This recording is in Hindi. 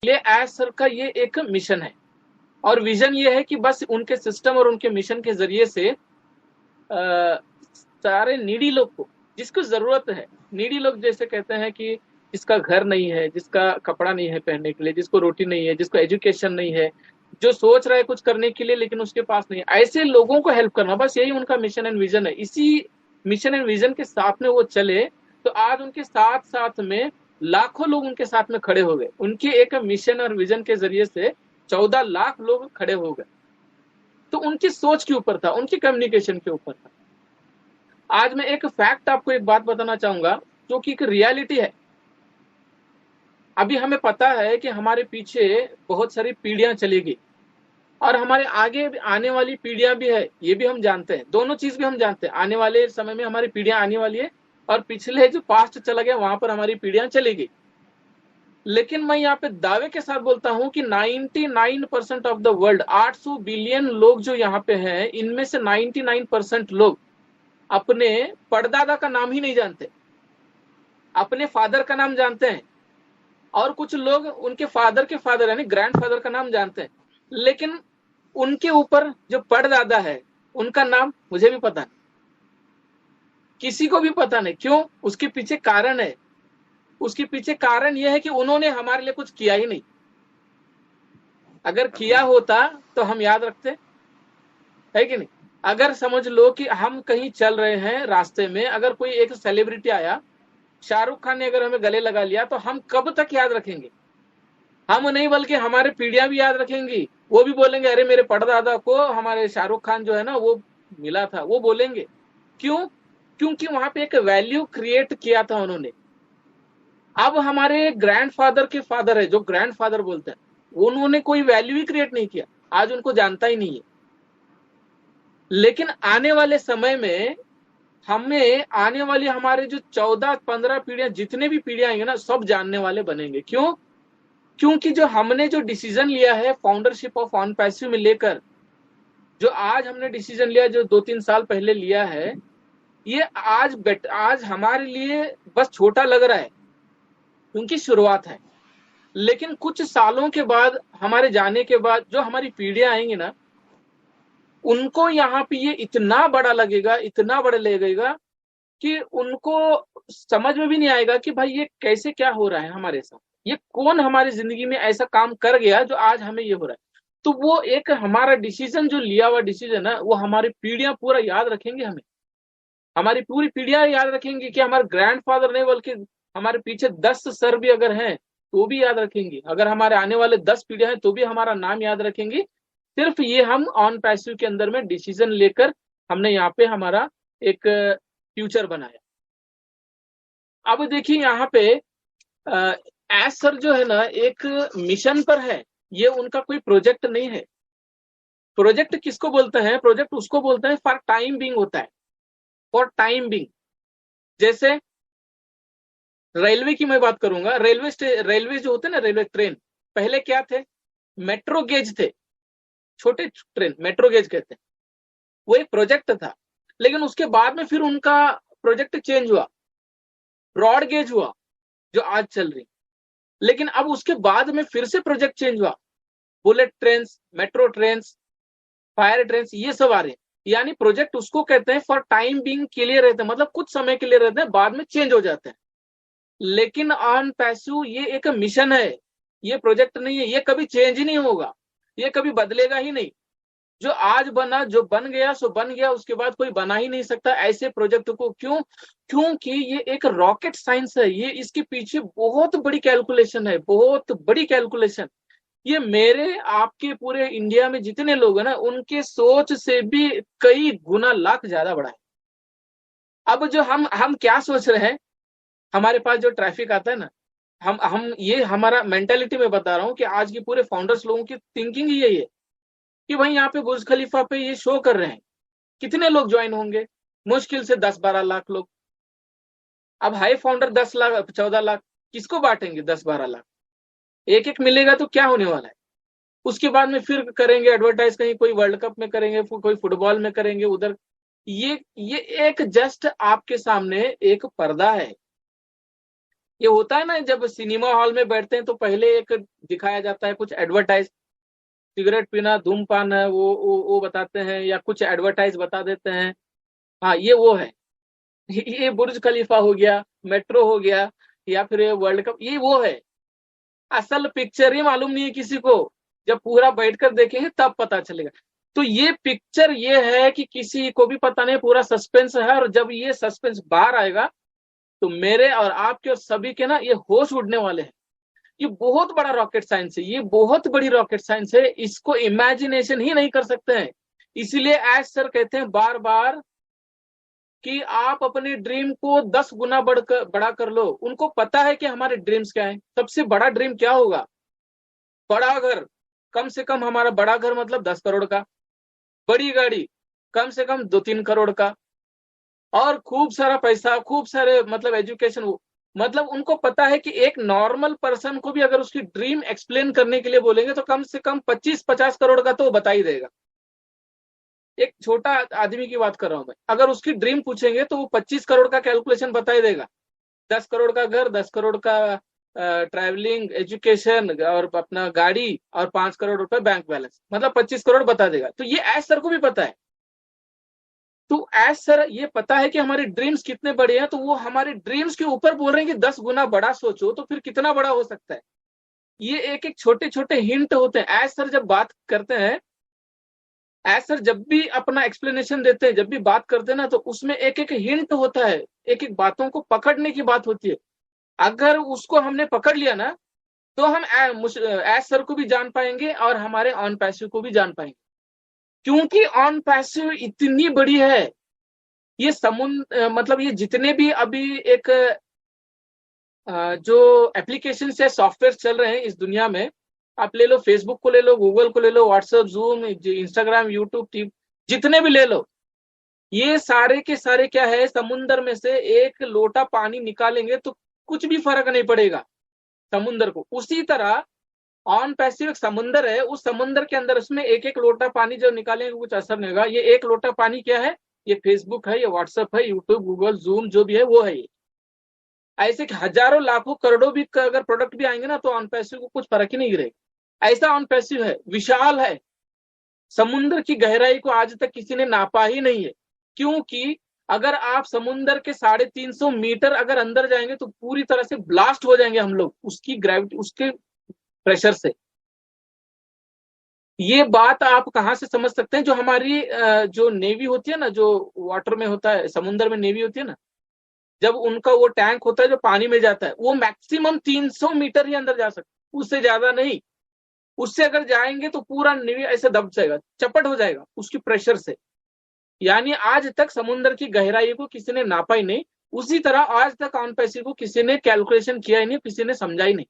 लिए एज सर का ये एक मिशन है और विजन ये है कि बस उनके सिस्टम और उनके मिशन के जरिए से सारे नीडी लोग को, जिसको जरूरत है, नीडी लोग जैसे कहते हैं कि जिसका घर नहीं है, जिसका कपड़ा नहीं है पहनने के लिए, जिसको रोटी नहीं है, जिसको एजुकेशन नहीं है, जो सोच रहा है कुछ करने के लिए लेकिन उसके पास नहीं है, ऐसे लोगों को हेल्प करना, बस यही उनका मिशन एंड विजन है। इसी मिशन एंड विजन के साथ में वो चले, तो आज उनके साथ साथ में लाखों लोग उनके साथ में खड़े हो गए, उनके एक मिशन और विजन के जरिए से 14 लाख लोग खड़े हो गए। तो उनकी सोच के ऊपर था, उनकी कम्युनिकेशन के ऊपर था। आज मैं एक फैक्ट आपको एक बात बताना चाहूंगा जो कि एक रियलिटी है। अभी हमें पता है कि हमारे पीछे बहुत सारी पीढ़ियां चली गई और हमारे आगे आने वाली पीढ़ियां भी है, ये भी हम जानते हैं, दोनों चीज भी हम जानते हैं। आने वाले समय में हमारी पीढ़ियां आने वाली है और पिछले जो पास्ट चला गया वहां पर हमारी पीढ़ियां चली गई। लेकिन मैं यहाँ पे दावे के साथ बोलता हूं कि 99% ऑफ द वर्ल्ड, 800 बिलियन लोग जो यहाँ पे हैं, इनमें से 99% लोग अपने परदादा का नाम ही नहीं जानते, अपने फादर का नाम जानते हैं, और कुछ लोग उनके फादर के फादर यानी ग्रैंडफादर का नाम जानते हैं, लेकिन उनके ऊपर जो परदादा है उनका नाम मुझे भी पता नहीं, किसी को भी पता नहीं। क्यों? उसके पीछे कारण है, उसके पीछे कारण यह है कि उन्होंने हमारे लिए कुछ किया ही नहीं। अगर किया होता तो हम याद रखते, है कि नहीं? अगर समझ लो कि हम कहीं चल रहे हैं रास्ते में, अगर कोई एक सेलिब्रिटी आया, शाहरुख खान ने अगर हमें गले लगा लिया, तो हम कब तक याद रखेंगे? हम नहीं बल्कि हमारे पीढ़ियां भी याद रखेंगी। वो भी बोलेंगे अरे मेरे परदादा को हमारे शाहरुख खान जो है ना वो मिला था, वो बोलेंगे। क्यों? क्योंकि वहां पे एक वैल्यू क्रिएट किया था उन्होंने। अब हमारे ग्रैंडफादर के फादर है, जो ग्रैंडफादर बोलते हैं, उन्होंने कोई वैल्यू ही क्रिएट नहीं किया, आज उनको जानता ही नहीं है। लेकिन आने वाले समय में हमें, आने वाली हमारे जो 14-15 पीढ़ियां, जितने भी पीढ़ियां आएंगे ना, सब जानने वाले बनेंगे। क्यों? क्योंकि जो हमने जो डिसीजन लिया है फाउंडरशिप ऑफ ऑन पैसिव में लेकर, जो आज हमने डिसीजन लिया, जो 2-3 साल पहले लिया है, ये आज हमारे लिए बस छोटा लग रहा है क्योंकि शुरुआत है। लेकिन कुछ सालों के बाद, हमारे जाने के बाद, जो हमारी पीढ़ियां आएंगी ना, उनको यहाँ पे ये इतना बड़ा लगेगा, इतना बड़ा लगेगा कि उनको समझ में भी नहीं आएगा कि भाई ये कैसे, क्या हो रहा है हमारे साथ, ये कौन हमारी जिंदगी में ऐसा काम कर गया जो आज हमें ये हो रहा है। तो वो एक हमारा डिसीजन, जो लिया हुआ डिसीजन है, वो हमारी पीढ़ियां पूरा याद रखेंगे हमें, हमारी पूरी पीढ़ियां याद रखेंगी कि हमारे ग्रैंडफादर नहीं बल्कि हमारे पीछे 10 सर भी अगर हैं तो भी याद रखेंगी, अगर हमारे आने वाले 10 पीढ़ियां हैं तो भी हमारा नाम याद रखेंगी। सिर्फ ये हम ऑन पैसिव के अंदर में डिसीजन लेकर हमने यहाँ पे हमारा एक फ्यूचर बनाया। अब देखिए यहाँ पे एस सर जो है ना एक मिशन पर है, ये उनका कोई प्रोजेक्ट नहीं है। प्रोजेक्ट किसको बोलते हैं? प्रोजेक्ट उसको बोलते हैं फॉर टाइम बिंग होता है, फॉर टाइम बिंग। जैसे रेलवे की मैं बात करूंगा, रेलवे जो होते हैं ना, रेलवे ट्रेन, पहले क्या थे? मेट्रो गेज थे, छोटे ट्रेन, मेट्रो गेज कहते हैं। वो एक प्रोजेक्ट था, लेकिन उसके बाद में फिर उनका प्रोजेक्ट चेंज हुआ, ब्रॉड गेज हुआ, जो आज चल रही। लेकिन अब उसके बाद में फिर से प्रोजेक्ट चेंज हुआ, bullet train, metro train, fire train, ये सब आ रहे हैं। यानी प्रोजेक्ट उसको कहते हैं फॉर टाइम बिंग के लिए रहते हैं, मतलब कुछ समय के लिए रहते हैं, बाद में चेंज हो जाते हैं। लेकिन ऑन पैसिव ये एक मिशन है, ये प्रोजेक्ट नहीं है, ये कभी चेंज ही नहीं होगा, ये कभी बदलेगा ही नहीं। जो आज बना, जो बन गया सो बन गया, उसके बाद कोई बना ही नहीं सकता ऐसे प्रोजेक्ट को। क्यों? क्योंकि ये एक रॉकेट साइंस है, ये इसके पीछे बहुत बड़ी कैलकुलेशन है, बहुत बड़ी कैलकुलेशन। ये मेरे आपके पूरे इंडिया में जितने लोग हैं ना, उनके सोच से भी कई गुना लाख ज्यादा बड़ा है। अब जो हम क्या सोच रहे हैं, हमारे पास जो ट्रैफिक आता है ना, हम ये हमारा मेंटेलिटी में बता रहा हूँ कि आज की पूरे फाउंडर्स लोगों की थिंकिंग ही यही है कि भाई यहाँ पे बुर्ज खलीफा पे ये शो कर रहे हैं, कितने लोग ज्वाइन होंगे? मुश्किल से 10-12 लाख लोग। अब हाई फाउंडर 10 लाख 14 लाख, किसको बांटेंगे 10-12 लाख? एक एक मिलेगा तो क्या होने वाला है? उसके बाद में फिर करेंगे एडवर्टाइज, कहीं कोई वर्ल्ड कप में करेंगे, कोई फुटबॉल में करेंगे उधर। ये एक जस्ट आपके सामने एक पर्दा है, ये होता है ना, जब सिनेमा हॉल में बैठते हैं तो पहले एक दिखाया जाता है कुछ एडवर्टाइज, सिगरेट पीना धूमपान है, वो बताते हैं, या कुछ एडवर्टाइज बता देते हैं। हाँ, ये वो है। ये बुर्ज खलीफा हो गया, मेट्रो हो गया, या फिर ये वर्ल्ड कप, ये वो है। असल पिक्चर ही मालूम नहीं है किसी को, जब पूरा बैठकर देखेंगे तब पता चलेगा। तो ये पिक्चर ये है कि किसी को भी पता नहीं, पूरा सस्पेंस है, और जब ये सस्पेंस बाहर आएगा तो मेरे और आपके और सभी के ना ये होश उड़ने वाले हैं। ये बहुत बड़ा रॉकेट साइंस है, ये बहुत बड़ी रॉकेट साइंस है, इसको इमेजिनेशन ही नहीं कर सकते हैं। इसीलिए एज सर कहते हैं बार बार कि आप अपने ड्रीम को 10 गुना बड़ा कर लो। उनको पता है कि हमारे ड्रीम्स क्या है। सबसे बड़ा ड्रीम क्या होगा? बड़ा घर, कम से कम हमारा बड़ा घर मतलब 10 करोड़ का, बड़ी गाड़ी कम से कम 2-3 करोड़ का, और खूब सारा पैसा, खूब सारे मतलब एजुकेशन। मतलब उनको पता है कि एक नॉर्मल पर्सन को भी अगर उसकी ड्रीम एक्सप्लेन करने के लिए बोलेंगे तो कम से कम 25-50 करोड़ का तो वो बता ही देगा। एक छोटा आदमी की बात कर रहा हूं मैं, अगर उसकी ड्रीम पूछेंगे तो वो 25 करोड़ का कैलकुलेशन बता ही देगा। 10 करोड़ का घर, 10 करोड़ का ट्रैवलिंग, एजुकेशन और अपना गाड़ी, और 5 करोड़ रुपए बैंक बैलेंस, मतलब 25 करोड़ बता देगा। तो ये एज सर को भी पता है। तो एज सर ये पता है कि हमारे ड्रीम्स कितने बड़े हैं, तो वो हमारे ड्रीम्स के ऊपर बोल रहे हैं कि 10 गुना बड़ा सोचो, तो फिर कितना बड़ा हो सकता है। ये एक एक छोटे छोटे हिंट होते हैं। एज सर जब बात करते हैं, एज सर जब भी अपना एक्सप्लेनेशन देते हैं, जब भी बात करते हैं ना, तो उसमें एक एक हिंट होता है, एक एक बातों को पकड़ने की बात होती है। अगर उसको हमने पकड़ लिया ना, तो हम एज सर को भी जान पाएंगे और हमारे ऑन पैसिव को भी जान पाएंगे। क्योंकि ऑन पैसिव इतनी बड़ी है, ये समुद्र मतलब ये जितने भी अभी एक जो एप्लीकेशन या सॉफ्टवेयर चल रहे हैं इस दुनिया में, आप ले लो फेसबुक को, ले लो गूगल को, ले लो व्हाट्सएप, जूम, इंस्टाग्राम, यूट्यूब, जितने भी ले लो, ये सारे के सारे क्या है, समुन्द्र में से एक लोटा पानी निकालेंगे तो कुछ भी फर्क नहीं पड़ेगा समुन्द्र को। उसी तरह ऑन पैसिव एक समुन्द्र है, उस समुन्द्र के अंदर उसमें एक एक लोटा पानी जो निकालेंगे कुछ असर नहीं होगा। ये एक लोटा पानी क्या है? ये फेसबुक है, ये व्हाट्सएप है, यूट्यूब, गूगल, जूम, जो भी है वो है ये। ऐसे कि हजारों लाखों करोड़ों भी अगर प्रोडक्ट भी आएंगे ना, तो ऑन पैसिव को कुछ फर्क ही नहीं गिरेगा। ऐसा ऑन पैसिव है, विशाल है। समुद्र की गहराई को आज तक किसी ने नापा ही नहीं है, क्योंकि अगर आप समुद्र के 350 मीटर अगर अंदर जाएंगे तो पूरी तरह से ब्लास्ट हो जाएंगे हम लोग, उसकी ग्रेविटी, उसके प्रेशर से। ये बात आप कहां से समझ सकते हैं? जो हमारी जो नेवी होती है ना, जो वाटर में होता है, समुद्र में नेवी होती है ना, जब उनका वो टैंक होता है जो पानी में जाता है, वो मैक्सिमम 300 मीटर ही अंदर जा सकता है, उससे ज्यादा नहीं। उससे अगर जाएंगे तो पूरा नेवी ऐसे दब जाएगा, चपट हो जाएगा उसकी प्रेशर से। यानी आज तक समुद्र की गहराई को किसी ने नापा ही नहीं। उसी तरह आज तक ऑन पैसिव को किसी ने कैलकुलेशन किया ही नहीं, किसी ने समझा ही नहीं।